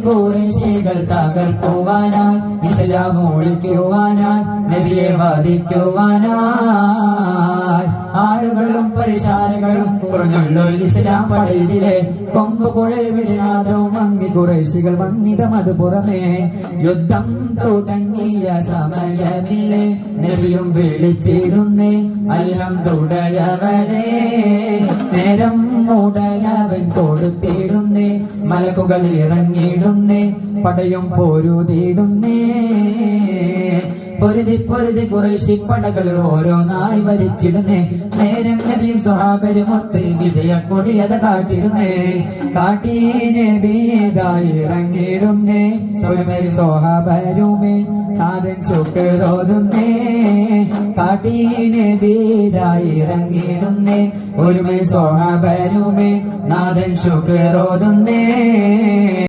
ഖുറൈശികൾ തകർക്കുവാനായി ഇസ്ലാം ഒളിക്കുവാനായി നബിയെ വധിക്കുവാനായി ആളുകളും പരിശാലകളും കുറഞ്ഞുള്ളൊരു ഇസ്ലാം പടയിലെ കൊമ്പ് കുഴൽ വിടാതവും മങ്ങി ഖുറൈശികൾ വന്നിതമത് പുറമേ യുദ്ധം തുടങ്ങിയ സമയമിലെ നബിയും വിളിച്ചിടുന്നേ അല്ലം തുടയവനെ നേരം ഉടയവൻ കൊടുത്തിടുന്നേ മലക്കുകൾ ഇറങ്ങിയിടുന്നേ പടയും പോരുതിടുന്നേ പൊരുതി പൊരുതി ഖുറൈശി പടകൾ ഓരോന്നായി വലിച്ചിടുന്നേ നേരം നബിയും സ്വഹാബരുമൊത്ത് വിജയക്കൊടിയത കാട്ടിടുന്നേ കാട്ടി നബിയേതായി ഇറങ്ങിയിടുന്നേ സ്വയമേരി സ്വഹാബരുമേ നാഥൻ ശുക്രോതുന്നേ കാട്ടി നബിയേതായി ഇറങ്ങിയിടുന്നേ ഒരുമേ സ്വഹാബരുമേ നാഥൻ ശുക്രോതുന്നേ